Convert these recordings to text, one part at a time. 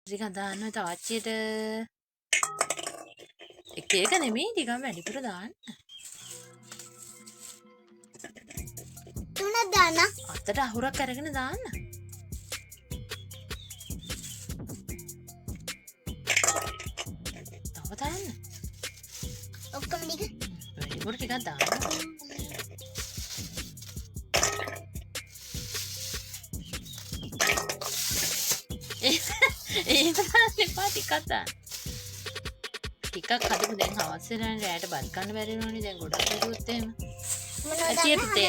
ටිකක් දාන්න තාච්චියට එක එක නෙමෙයි ටිකක් වැඩිපුර දාන්න. තුන දාන්න. අතට අහුරක් අරගෙන දාන්න. තව දාන්න. ඔක්කොම ටික වැඩිපුර ටිකක් දාන්න. ඒක දාන්න එපා ටිකක් දාන්න. ටිකක් හදමු දැන් හවස් වෙනවනේ රැයට බත් කන්න බැරි වෙනවනේ දැන් ගොඩක් හදුවොත් එහෙම.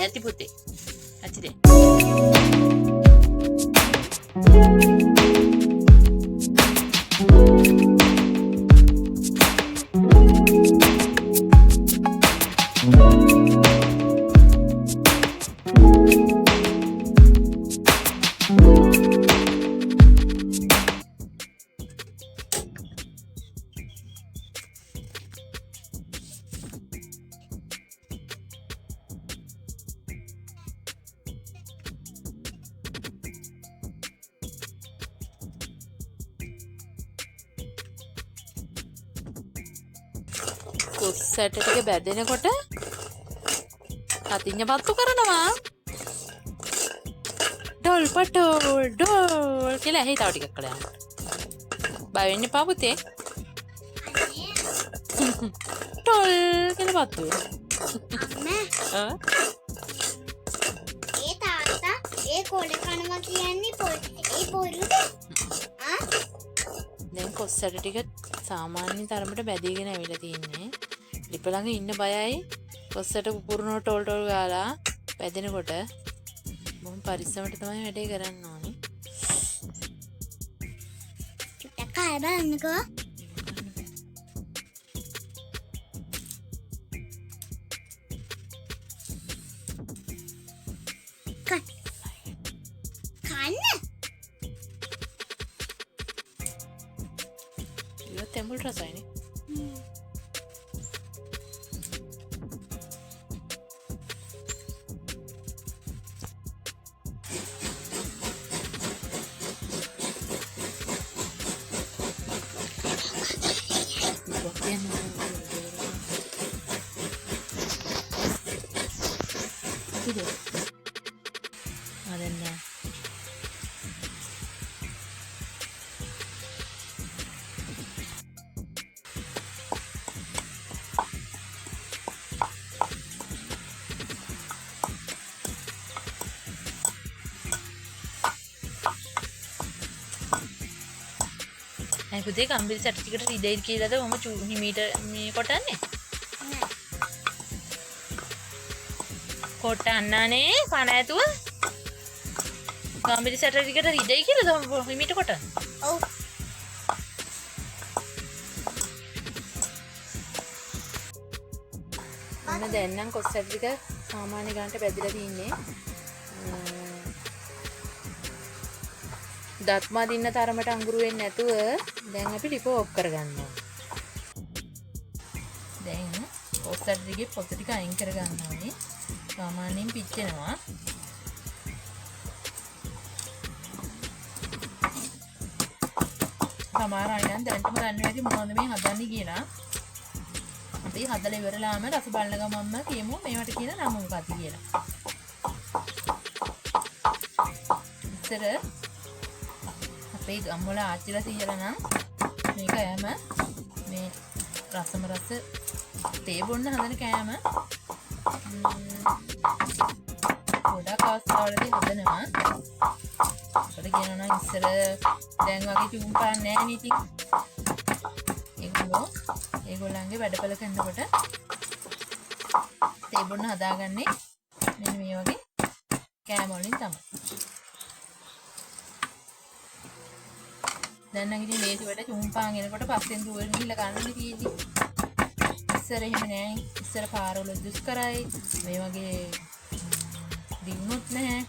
ඇති පුතේ. ඇති දැන්. කොස්සට ටික බැදෙනකොට අතිඤ්ඤ පත්තු කරනවා. ඩෝල් පටෝල් ඩෝල් කියලා ඇහි තව ටිකක් කළා. බය වෙන්න එපා පුතේ. ඩෝල් කියලා පත්තු. අම්මා ඒ තාත්තා ඒ කොළ කනවා කියන්නේ ඒ බොරුද? දැන් කොස්සට ටික සාමාන්‍ය තරමට බැදීගෙන ඇවිල්ලා තියෙන්නේ. ලිප ළඟ ඉන්න බයයි. කොස්සට පුපුරනෝ ටෝල් ටෝල් ගාලා බැදෙනකොට බොහොම පරිස්සමට තමයි වැඩේ කරන්න ඕනේ. චුට්ටක් කාලා බලන්නකෝ. කන්න ඒක තෙඹුල් රසයිනේ. അതന്നെ පුතේ කම්බිලි සර්ටිෆිකේට් ඉදෙයි කියලාද මම හිමීට මේ කොටන්නේ කොටන්නානේ කන ඇතුව කම්බිලි සර්ටිෆිකේට් ඉදෙයි කියලාද මම හිමීට කොටන්නේ. ඔව් මම දැන් නම් කොස්සට් ටික සාමාන්‍ය ගන්නට බැදලා තින්නේ. දත්මා දින්න තරමට අඟුරු වෙන්නේ නැතුව දැන් අපි ලිප ඔෆ් කරගන්නවා. දැන් කොස්සට් ටිකේ පොත ටික අයින් කරගන්න ඕනේ. සාමාන්‍යයෙන් පිච්චෙනවා. සමහර අය නම් දැන්ටම දන්නේ නැති මොනවද මේ හදන්නේ කියලා. අපි හදලා ඉවරලාම රස බලන ගමන්ම කියමු මේවට කියන නම මොකක්ද කියලා. ඉතින් අපේ ගම්වල ආච්චිලා සීයලා නම් මේ කෑම මේ රසම රස තේ බොන්න හදන කෑම ගොඩක් අවස්ථාවලදී හදනවා. අපිට කියනවා නම් ඉස්සර දැන් වගේ චුම් පාන් නැහැ නේ ඉතින්. ඒගොල්ලන්ගේ වැඩපළ කරනකොට තේ බොන්න හදාගන්නේ මෙන්න මේ වගේ කෑම වලින් තමයි. දැන් නම් ඉතින් මේක වැඩ චුම්පාන් එනකොට පස්සෙන් දුවගෙන ගිහලා ගන්න තියෙන්නේ. ඉස්සර එහෙම නෑ. ඉස්සර පාරවල දුෂ්කරයි. මේ වගේ දිනුත් නැහැ.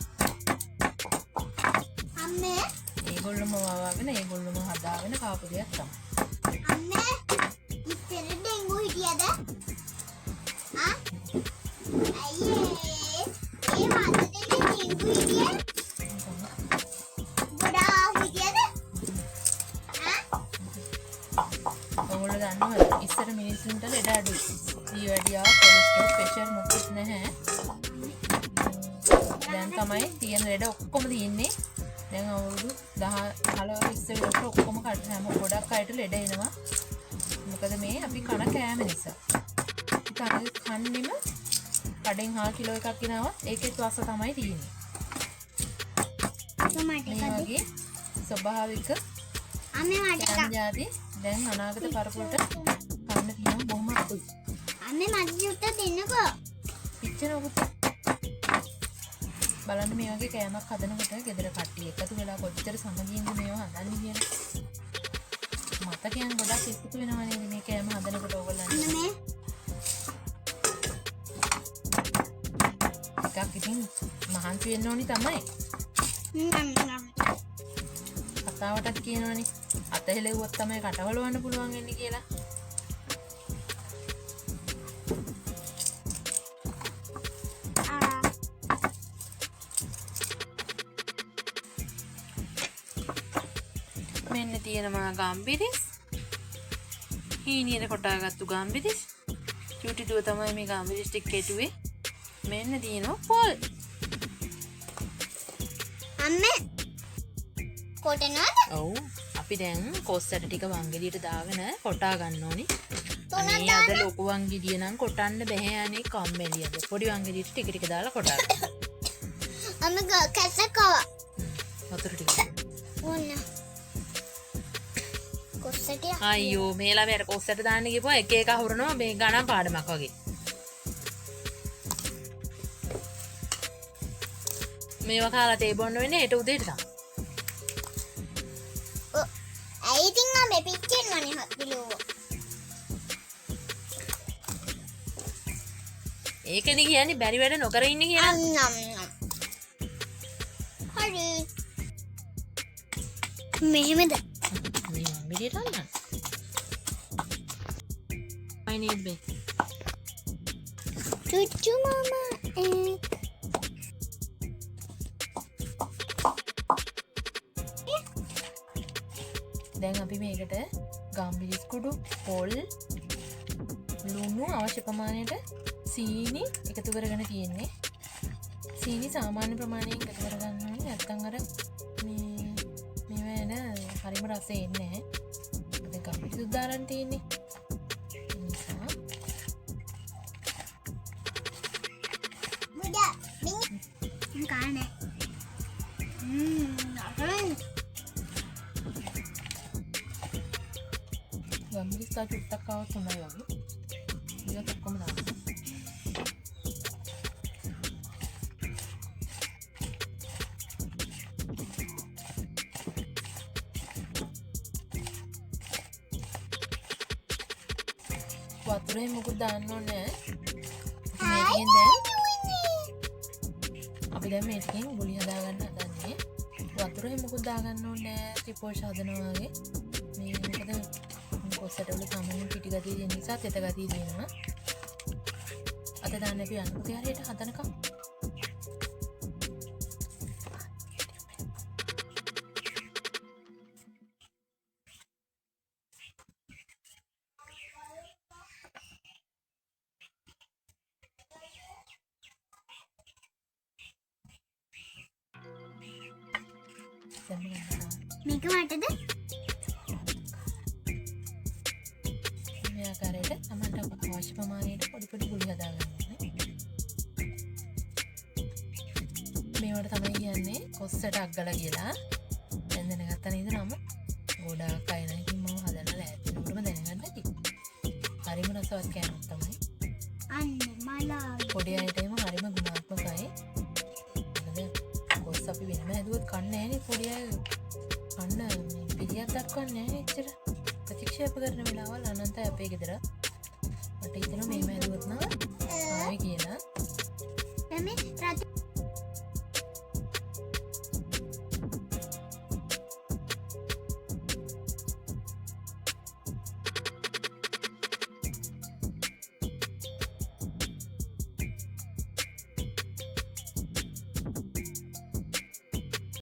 අම්මේ ඒගොල්ලෝම වවාගෙන ඒගොල්ලෝම හදාගෙන කාපු දෙයක් තමයි. අම්මේ ඉස්සර ඩෙන්ගු හිටියද? අයියේ ඒ මාතේ ඩෙන්ගු හිටියේ? ගොඩාක් හිටියද? දන්නවද ඉස්සර මිනිස්සුන්ට ලෙඩ අඩුයි. ඊ වැඩියා කොලෙස්ටරෝල් ප්‍රෙෂර් මොකුත් නැහැ. දැන් තමයි තියෙන ලෙඩ ඔක්කොම තියෙන්නේ. දැන් අවුරුදු 10 ඉස්සර වෙනකොට ඔක්කොම හැම ගොඩක් අයට ලෙඩ එනවා. මොකද මේ අපි කන කෑම නිසා. කන්නෙම කඩෙන් හා කිලෝ එකක් ගෙනාවා ඒකෙත් වස්ස තමයි තියෙන්නේ. මේ වගේ ස්වභාවික කෑම જાති දැන් අනාගත පරපුරට කන්න තියෙන බොහොම අඩුයි. අම්මේ මට චුට්ටක් දෙන්නකෝ. පිච්චෙන උත් බලන්න මේ වගේ කෑමක් හදනකොට ගෙදර කට්ටිය එකතු වෙලා කොච්චර සමගින්ද මේවා හදන්නේ කියලා. මතකයන් ගොඩක් එකතු වෙනවා නේද මේ කෑම හදනකොට ඕගොල්ලන්ට. මේ එකක් ඉතින් මහන්සි වෙන්න ඕනි තමයි. කතාවටත් කියනවනේ අත හෙලෙව්වොත් තමයි කටවලවන්න පුළුවන් වෙන්නේ කියලා. මෙන්න තියෙනවා ගම්බිරිස්. හීනියට කොටාගත්තු ගම්බිරිස්. චූටි දුව තමයි මේ ගම්බිරිස් ටික කෙටුවේ. මෙන්න තියෙනවා පොල්. අම්මේ කොටනවද? ඔව් අපි දැන් කොස්සට ටික වංගෙඩියට දාගෙන කොටා ගන්න ඕනි. තුනක් අනේ අද ලොකු වංගෙඩිය නම් කොටන්න බැහැ අනේ කම්මැලියද. පොඩි වංගෙඩියට ටික ටික දාලා කොටා ගන්න. අම්මේ කැසකව. වතුර ටික. ඕන්න. කොස්සටිය. අයියෝ මේ ළමයාට කොස්සට දාන්න ගිහපුවා එක එක අහුරනවා මේ ගණන් පාඩමක් වගේ. මේවා කාලා තේ බොන්න වෙන්නේ හෙට උදේට තමයි. ඇයි ඉතින් අම්මේ පිච්චෙන්නවනේ හත්විලුව. ඒකනේ කියන්නේ බැරි වැඩ නොකර ඉන්නේ කියලා. හරි. මෙහෙමද? මේ වංගෙඩියට අල්ලන්න. I need me. චුච්චු මාමා දැන් අපි මේකට ගම්බිරිස් කුඩු, පොල්, ලුණු අවශ්‍ය ප්‍රමාණයට සීනි එකතු කරගෙන තියෙන්නේ. සීනි සාමාන්‍ය ප්‍රමාණයෙන් එකතු කරගන්න ඕනේ. නැත්නම් අර මේ වෙන හරිම රස එන්නේ නැහැ. දැන් ගම්බිරිස් දාන්න තියෙන්නේ. නිසා මුඩා මින් කානේ. නරන් ගම්බිරිස් තා චුට්ටක් ආව තමයි වගේ. ඒක ඔක්කොම දාන්න. වතුරේ මොකද දාන්න ඕනේ මේකෙන් දැන් අපි දැන් මේකෙන් ගුලි හදා ගන්න හදන්නේ. වතුරේ මොකද දාගන්න ඕනේ ත්‍රිපෝෂ හදනවා වගේ. මේ මොකද කොස්සට වල සාමාන්‍ය පිටි ගතිය තියෙන නිසා තෙත ගතිය තියෙනවා. අද දාන්න අපි යන්න තියාරයට හදනකම්. මේක මටද? මේ ආකාරයට තමන්ට අවශ්‍ය ප්‍රමාණයට පොඩි පොඩි ගුලි හදා ගන්න ඕනේ. මේවට තමයි කියන්නේ කොස්සට අග්ගලා කියලා. දැන් දැනගත්තා නේද නම? ගොඩාක් අය නම් ඉතින් මම හදන්න ලෑස්ති වෙනකොටම දැනගන්න ඇති. හරිම රසවත් කෑමක් තමයි. අන්න මලා පොඩි අයට එම හරිම ගුණාත්මකයි. මොකද කොස් අපි වෙනම හැදුවොත් කන්නේ නැහැනේ පොඩි අය. කන්න පිළියක් දක්වන්නේ නැහැ එච්චර. ප්‍රතික්ෂේප කරන වෙලාවල් අනන්තයි අපේ ගෙදර. මට හිතෙනවා මේම හැදුවොත් නම් ආවේ කියලා. එමේ රතු